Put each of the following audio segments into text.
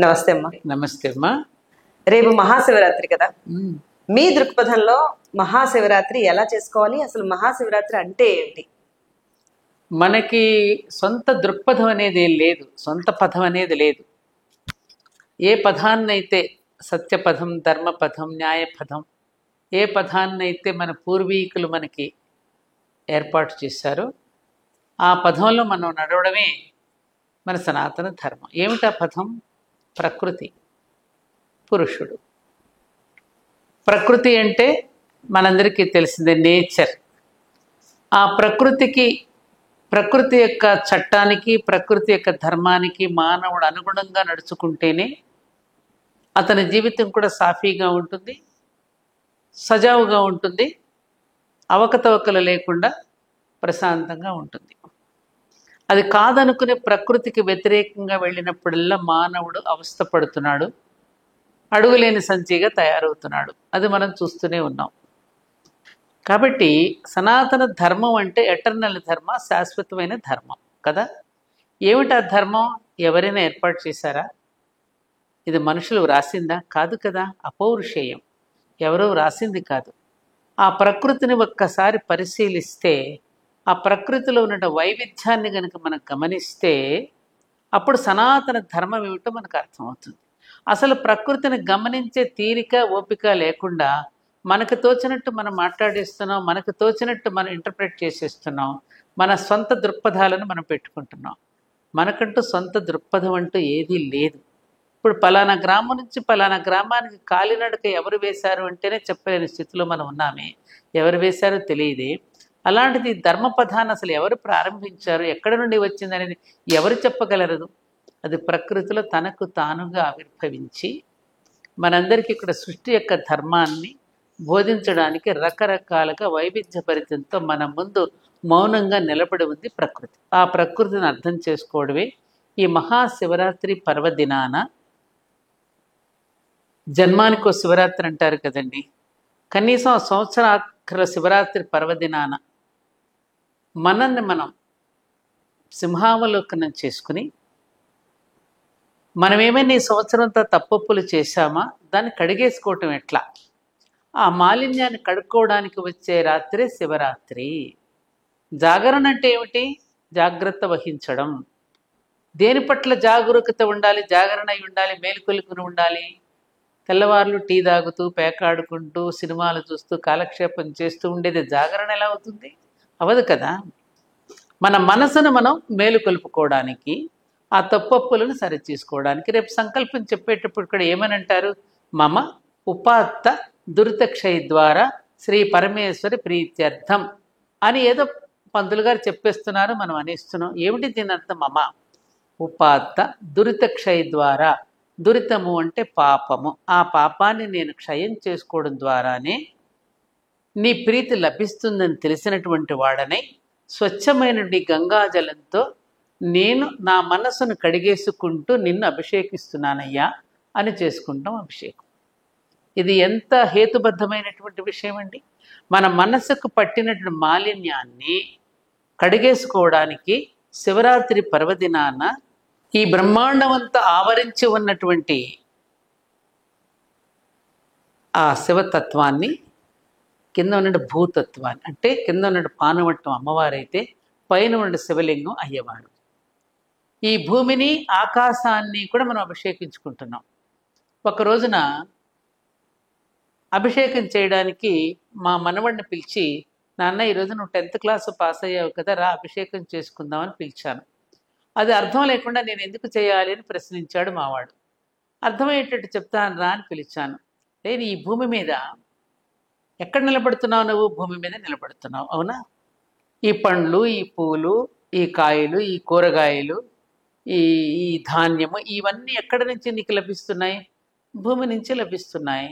నమస్తే అమ్మా. నమస్తే అమ్మా. రేపు మహాశివరాత్రి కదా, మ్మ్. మీ దృక్పథంలో మహాశివరాత్రి ఎలా చేసుకోవాలి, అసలు మహాశివరాత్రి అంటే ఏంటి? మనకి సొంత దృక్పథం అనేది లేదు, సొంత పథం అనేది లేదు. ఏ పదాన్నైతే సత్యపథం, ధర్మపథం, న్యాయపథం, ఏ పదాన్నైతే మన పూర్వీకులు మనకి ఏర్పాటు చేశారో ఆ పదంలో మనం నడవడమే మన సనాతన ధర్మం. ఏమిటా పథం? ప్రకృతి, పురుషుడు. ప్రకృతి అంటే మనందరికీ తెలిసిందే, నేచర్. ఆ ప్రకృతి యొక్క చట్టానికి, ప్రకృతి యొక్క ధర్మానికి మానవుడు అనుగుణంగా నడుచుకుంటేనే అతని జీవితం కూడా సాఫీగా ఉంటుంది, సజావుగా ఉంటుంది, అవకతవకలు లేకుండా ప్రశాంతంగా ఉంటుంది. అది కాదనుకునే ప్రకృతికి వ్యతిరేకంగా వెళ్ళినప్పుడల్లా మానవుడు అవస్థపడుతున్నాడు, అడుగులేని సంచిగా తయారవుతున్నాడు. అది మనం చూస్తూనే ఉన్నాం. కాబట్టి సనాతన ధర్మం అంటే ఎటర్నల్ ధర్మ, శాశ్వతమైన ధర్మం కదా. ఏమిటా ధర్మం? ఎవరైనా ఏర్పాటు చేశారా? ఇది మనుషులు వ్రాసిందా? కాదు కదా. అపౌరుషేయం, ఎవరో వ్రాసింది కాదు. ఆ ప్రకృతిని ఒక్కసారి పరిశీలిస్తే, ఆ ప్రకృతిలో ఉన్న వైవిధ్యాన్ని కనుక మనం గమనిస్తే అప్పుడు సనాతన ధర్మం ఏమిటో మనకు అర్థమవుతుంది. అసలు ప్రకృతిని గమనించే తీరిక, ఓపిక లేకుండా మనకు తోచినట్టు మనం మాట్లాడేస్తున్నాం, మనకు తోచినట్టు మనం ఇంటర్ప్రెట్ చేసేస్తున్నాం, మన సొంత దృక్పథాలను మనం పెట్టుకుంటున్నాం. మనకంటూ సొంత దృక్పథం అంటూ ఏదీ లేదు. ఇప్పుడు పలానా గ్రామం నుంచి పలానా గ్రామానికి కాలినడక ఎవరు వేశారు అంటేనే చెప్పలేని స్థితిలో మనం ఉన్నామే. ఎవరు వేశారో తెలియదే. అలాంటిది ధర్మపథాన్ని అసలు ఎవరు ప్రారంభించారు, ఎక్కడి నుండి వచ్చింది అనేది ఎవరు చెప్పగలరు? అది ప్రకృతిలో తనకు తానుగా ఆవిర్భవించి మనందరికీ ఇక్కడ సృష్టి యొక్క ధర్మాన్ని బోధించడానికి రకరకాలుగా వైవిధ్యభరితంతో మన ముందు మౌనంగా నిలబడి ఉంది ప్రకృతి. ఆ ప్రకృతిని అర్థం చేసుకోవడమే ఈ మహాశివరాత్రి పర్వదినాన. జన్మానికో శివరాత్రి అంటారు కదండి. కనీసం ఆ సంవత్సరాఖర శివరాత్రి పర్వదినాన మనల్ని మనం సింహావలోకనం చేసుకుని, మనమేమైనా ఈ సంవత్సరంతో తప్పొప్పులు చేశామా, దాన్ని కడిగేసుకోవటం ఎట్లా, ఆ మాలిన్యాన్ని కడుక్కోవడానికి వచ్చే రాత్రే శివరాత్రి. జాగరణ అంటే ఏమిటి? జాగ్రత్త వహించడం. దేని పట్ల జాగరూకత ఉండాలి? జాగరణ అయి ఉండాలి, మేలుకొలుకుని ఉండాలి. తెల్లవార్లు టీ తాగుతూ, పేకాడుకుంటూ, సినిమాలు చూస్తూ, కాలక్షేపం చేస్తూ ఉండేది జాగరణ ఎలా అవుతుంది? అవదు కదా. మన మనసును మనం మేలుకొలుపుకోవడానికి, ఆ తప్పొప్పులను సరిచేసుకోవడానికి. రేపు సంకల్పం చెప్పేటప్పుడు ఇక్కడ ఏమని అంటారు? మమ ఉపాత్త దురితక్షయ ద్వారా శ్రీ పరమేశ్వరి ప్రీత్యర్థం అని ఏదో పంతులు గారు చెప్పేస్తున్నారు, మనం అనేస్తున్నాం. ఏమిటి దీని అర్థం? మమ ఉపాత్త దురితక్షయ ద్వారా. దురితము అంటే పాపము. ఆ పాపాన్ని నేను క్షయం చేసుకోవడం ద్వారానే నీ ప్రీతి లభిస్తుందని తెలిసినటువంటి వాడనై స్వచ్ఛమైనటువంటి గంగాజలంతో నేను నా మనసును కడిగేసుకుంటూ నిన్ను అభిషేకిస్తున్నానయ్యా అని చేసుకుంటాం అభిషేకం. ఇది ఎంత హేతుబద్ధమైనటువంటి విషయం అండి. మన మనసుకు పట్టినటువంటి మాలిన్యాన్ని కడిగేసుకోవడానికి శివరాత్రి పర్వదినాన ఈ బ్రహ్మాండమంతా ఆవరించి ఉన్నటువంటి ఆ శివతత్వాన్ని, కింద ఉన్న భూతత్వాన్ని, అంటే కింద ఉన్న పానవట్టం అమ్మవారైతే పైన ఉన్న శివలింగం అయ్యవారు. ఈ భూమిని, ఆకాశాన్ని కూడా మనం అభిషేకించుకుంటున్నాం. ఒక రోజున అభిషేకం చేయడానికి మా మనవడిని పిలిచి, నాన్న ఈరోజు నువ్వు 10th క్లాస్ పాస్ అయ్యావు కదా, రా అభిషేకం చేసుకుందామని పిలిచాను. అది అర్థం లేకుండా నేను ఎందుకు చేయాలి అని ప్రశ్నించాడు మావాడు. అర్థమయ్యేటట్టు చెప్తాను రా అని పిలిచాను. నేను ఈ భూమి మీద ఎక్కడ నిలబడుతున్నావు? నువ్వు భూమి మీద నిలబడుతున్నావు, అవునా? ఈ పండ్లు, ఈ పూలు, ఈ కాయలు, ఈ కూరగాయలు, ఈ ఈ ధాన్యము, ఇవన్నీ ఎక్కడి నుంచి నీకు లభిస్తున్నాయి? భూమి నుంచి లభిస్తున్నాయి.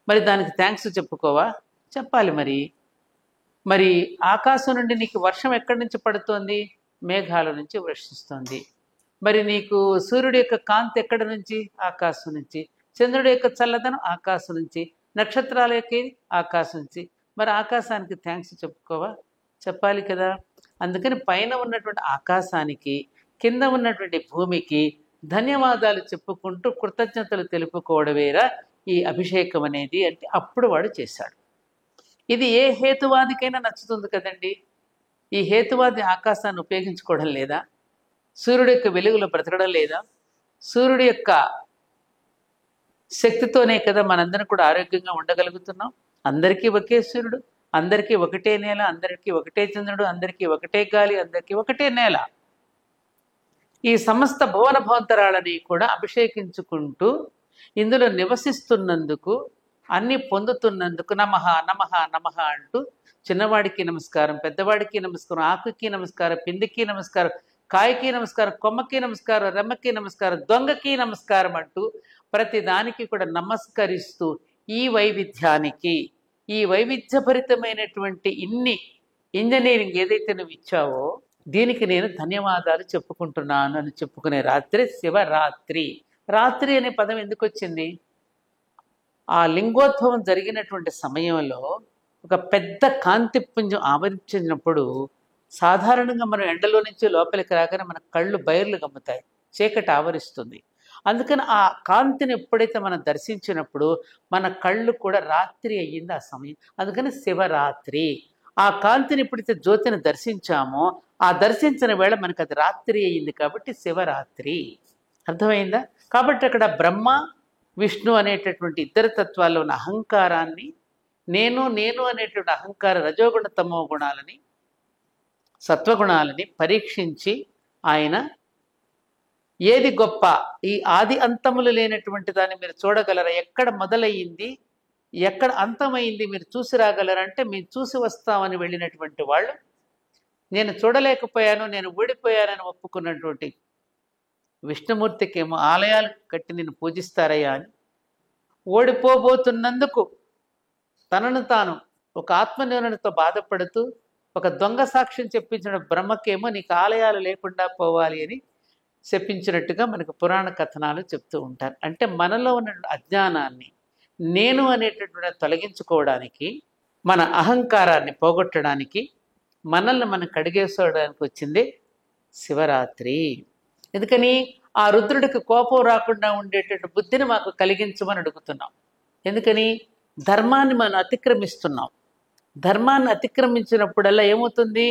మరి దానికి థ్యాంక్స్ చెప్పుకోవా? చెప్పాలి. మరి ఆకాశం నుండి నీకు వర్షం ఎక్కడి నుంచి పడుతోంది? మేఘాల నుంచి వర్షిస్తుంది. మరి నీకు సూర్యుడి యొక్క కాంతి ఎక్కడి నుంచి? ఆకాశం నుంచి. చంద్రుడి యొక్క చల్లదనం ఆకాశం నుంచి. నక్షత్రాల యొక్క ఆకాశం నుంచి. మరి ఆకాశానికి థ్యాంక్స్ చెప్పుకోవా? చెప్పాలి కదా. అందుకని పైన ఉన్నటువంటి ఆకాశానికి, కింద ఉన్నటువంటి భూమికి ధన్యవాదాలు చెప్పుకుంటూ కృతజ్ఞతలు తెలుపుకోవడమేరా ఈ అభిషేకం అనేది అంటే అప్పుడు వాడు చేశాడు. ఇది ఏ హేతువాదికైనా నచ్చుతుంది కదండి. ఈ హేతువాది ఆకాశాన్ని ఉపయోగించుకోవడం లేదా? సూర్యుడి యొక్క వెలుగులో బ్రతకడం లేదా? సూర్యుడి యొక్క శక్తితోనే కదా మనందరం కూడా ఆరోగ్యంగా ఉండగలుగుతున్నాం. అందరికీ ఒకే సూర్యుడు, అందరికీ ఒకటే నేల, అందరికీ ఒకటే చంద్రుడు, అందరికీ ఒకటే గాలి, అందరికీ ఒకటే నేల. ఈ సమస్త భువన భవంతరాలని కూడా అభిషేకించుకుంటూ ఇందులో నివసిస్తున్నందుకు, అన్ని పొందుతున్నందుకు నమః నమః నమః అంటూ చిన్నవాడికి నమస్కారం, పెద్దవాడికి నమస్కారం, ఆకుకి నమస్కారం, పిండికి నమస్కారం, కాయకి నమస్కారం, కొమ్మకి నమస్కారం, రెమ్మకి నమస్కారం, దొంగకి నమస్కారం అంటూ ప్రతి దానికి కూడా నమస్కరిస్తూ ఈ వైవిధ్యానికి, ఈ వైవిధ్యభరితమైనటువంటి ఇన్ని ఇంజనీరింగ్ ఏదైతే నువ్వు ఇచ్చావో దీనికి నేను ధన్యవాదాలు చెప్పుకుంటున్నాను అని చెప్పుకునే రాత్రి శివరాత్రి. రాత్రి అనే పదం ఎందుకు వచ్చింది? ఆ లింగోద్భవం జరిగినటువంటి సమయంలో ఒక పెద్ద కాంతిపుంజం ఆవరించినప్పుడు సాధారణంగా మనం ఎండలో నుంచి లోపలికి రాగానే మన కళ్ళు బయర్లు గమ్ముతాయి, చీకటి ఆవరిస్తుంది. అందుకని ఆ కాంతిని ఎప్పుడైతే మనం దర్శించినప్పుడు మన కళ్ళు కూడా రాత్రి అయ్యింది ఆ సమయం. అందుకని శివరాత్రి. ఆ కాంతిని ఎప్పుడైతే జ్యోతిని దర్శించామో ఆ దర్శించిన వేళ మనకు అది రాత్రి అయ్యింది కాబట్టి శివరాత్రి. అర్థమైందా? కాబట్టి అక్కడ బ్రహ్మ విష్ణు అనేటటువంటి ఇద్దరు తత్వాల్లో ఉన్న అహంకారాన్ని, నేను నేను అనేటువంటి అహంకార రజోగుణ తమో గుణాలని, సత్వగుణాలని పరీక్షించి ఆయన ఏది గొప్ప, ఈ ఆది అంతములు లేనటువంటి దాన్ని మీరు చూడగలరా, ఎక్కడ మొదలయ్యింది ఎక్కడ అంతమైంది మీరు చూసి రాగలరంటే మేము చూసి వస్తామని వెళ్ళినటువంటి వాళ్ళు, నేను చూడలేకపోయాను నేను ఓడిపోయానని ఒప్పుకున్నటువంటి విష్ణుమూర్తికి ఏమో ఆలయాలు కట్టి నేను పూజిస్తారయ్యా అని, ఓడిపోబోతున్నందుకు తనను తాను ఒక ఆత్మన్యూనతతో బాధపడుతూ ఒక దొంగ సాక్ష్యం చెప్పించిన బ్రహ్మకేమో నీకు ఆలయాలు లేకుండా పోవాలి అని చెప్పించినట్టుగా మనకు పురాణ కథనాలు చెప్తూ ఉంటారు. అంటే మనలో ఉన్న అజ్ఞానాన్ని, నేను అనేటటువంటి తొలగించుకోవడానికి, మన అహంకారాన్ని పోగొట్టడానికి, మనల్ని మనం కడిగేసుకోవడానికి వచ్చింది శివరాత్రి. ఎందుకని ఆ రుద్రుడికి కోపం రాకుండా ఉండేటటువంటి బుద్ధిని మాకు కలిగించమని అడుగుతున్నాం. ఎందుకని ధర్మాన్ని మనం అతిక్రమిస్తున్నాం. ధర్మాన్ని అతిక్రమించినప్పుడల్లా ఏమవుతుంది?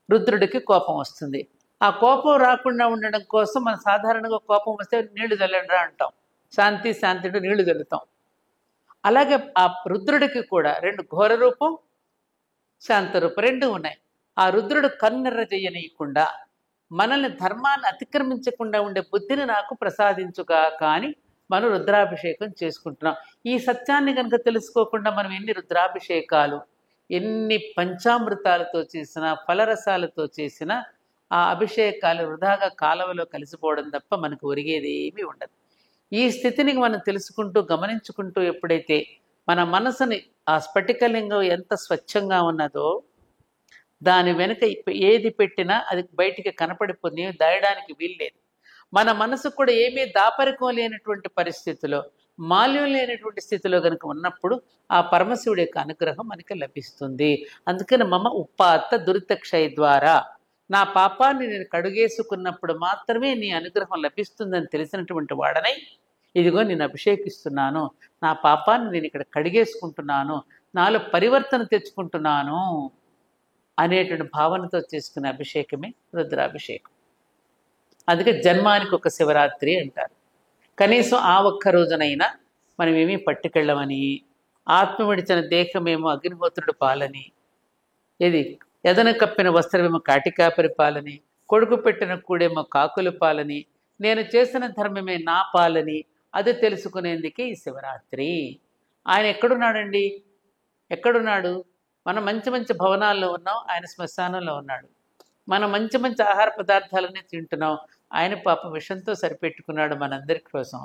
రుద్రుడికి కోపం వస్తుంది. ఆ కోపం రాకుండా ఉండడం కోసం మనం సాధారణంగా కోపం వస్తే నీళ్లు చల్లండిరా అంటాం, శాంతి శాంతితో నీళ్లు చల్లుతాం. అలాగే ఆ రుద్రుడికి కూడా రెండు ఘోర రూపం, శాంత రూపం రెండు ఉన్నాయి. ఆ రుద్రుడు కన్నెర్ర చెయ్యనీయకుండా మనల్ని ధర్మాన్ని అతిక్రమించకుండా ఉండే బుద్ధిని నాకు ప్రసాదించుగా కానీ మనం రుద్రాభిషేకం చేసుకుంటున్నాం. ఈ సత్యాన్ని కనుక తెలుసుకోకుండా మనం ఎన్ని రుద్రాభిషేకాలు, ఎన్ని పంచామృతాలతో చేసిన, ఫలరసాలతో చేసిన ఆ అభిషేకాలు వృధాగా కాలవలో కలిసిపోవడం తప్ప మనకు ఒరిగేది ఏమీ ఉండదు. ఈ స్థితిని మనం తెలుసుకుంటూ గమనించుకుంటూ ఎప్పుడైతే మన మనసుని ఆ స్ఫటికలింగం ఎంత స్వచ్ఛంగా ఉన్నదో దాని వెనుక ఏది పెట్టినా అది బయటికి కనపడిపోతుంది, దాయడానికి వీల్లేదు. మన మనసు కూడా ఏమీ దాపరికం లేనటువంటి పరిస్థితిలో, మాల్యం లేనటువంటి స్థితిలో కనుక ఉన్నప్పుడు ఆ పరమశివుడి యొక్క అనుగ్రహం మనకి లభిస్తుంది. అందుకని మమ ఉపాత్త దురితక్షయ ద్వారా, నా పాపాన్ని నేను కడుగేసుకున్నప్పుడు మాత్రమే నీ అనుగ్రహం లభిస్తుందని తెలిసినటువంటి వాడనై ఇదిగో నేను అభిషేకిస్తున్నాను, నా పాపాన్ని నేను ఇక్కడ కడిగేసుకుంటున్నాను, నాలో పరివర్తన తెచ్చుకుంటున్నాను అనేటువంటి భావనతో చేసుకునే అభిషేకమే రుద్రాభిషేకం. అందుకే జన్మానికి ఒక శివరాత్రి అంటారు. కనీసం ఆ ఒక్క రోజునైనా మనం ఏమీ పట్టుకెళ్ళమని, ఆత్మ విడిచిన దేహమేమో అగ్నిహోత్రుడు పాలని, ఇది ఎదన కప్పిన వస్త్రమేమో కాటికాపరి పాలని, కొడుకు పెట్టిన కూడేమో కాకుల పాలని, నేను చేసిన ధర్మమే నా పాలని అది తెలుసుకునేందుకే ఈ శివరాత్రి. ఆయన ఎక్కడున్నాడండి? ఎక్కడున్నాడు? మనం మంచి మంచి భవనాల్లో ఉన్నాం, ఆయన శ్మశానంలో ఉన్నాడు. మనం మంచి మంచి ఆహార పదార్థాలన్నీ తింటున్నాం, ఆయన పాప విషంతో సరిపెట్టుకున్నాడు మనందరి కోసం.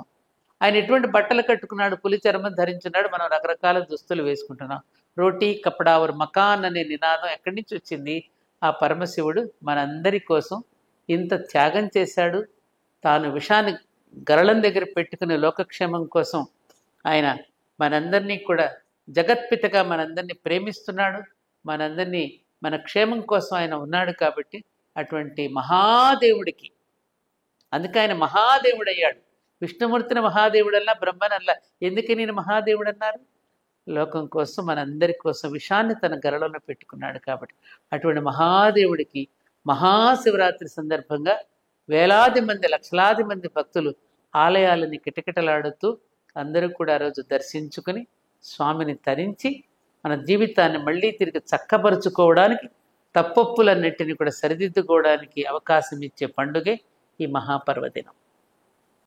ఆయన ఎటువంటి బట్టలు కట్టుకున్నాడు? పులి చర్మం ధరించున్నాడు, మనం రకరకాల దుస్తులు వేసుకుంటున్నాం. రోటీ కపడా और మకాన్ అనే నినాదం ఎక్కడి నుంచి వచ్చింది? ఆ పరమశివుడు మనందరి కోసం ఇంత త్యాగం చేశాడు. తాను విషాన్ని గరళం దగ్గర పెట్టుకునే లోకక్షేమం కోసం ఆయన మనందరినీ కూడా జగత్పితగా మనందరినీ ప్రేమిస్తున్నాడు, మనందరినీ మన క్షేమం కోసం ఆయన ఉన్నాడు. కాబట్టి అటువంటి మహాదేవుడికి అందుకే ఆయన మహాదేవుడయ్యాడు. విష్ణుమూర్తిని మహాదేవుడల్లా, బ్రహ్మనల్లా. ఎందుకని నేను మహాదేవుడు అన్నారు? లోకం కోసం, మనందరి కోసం విషాన్ని తన గరళంలో పెట్టుకున్నాడు కాబట్టి. అటువంటి మహాదేవుడికి మహాశివరాత్రి సందర్భంగా వేలాది మంది, లక్షలాది మంది భక్తులు ఆలయాలని కిటకిటలాడుతూ అందరూ కూడా ఆ రోజు దర్శించుకుని స్వామిని తరించి మన జీవితాన్ని మళ్ళీ తిరిగి చక్కపరుచుకోవడానికి, తప్పొప్పులన్నింటినీ కూడా సరిదిద్దుకోవడానికి అవకాశం ఇచ్చే పండుగే ఈ మహాపర్వదినం.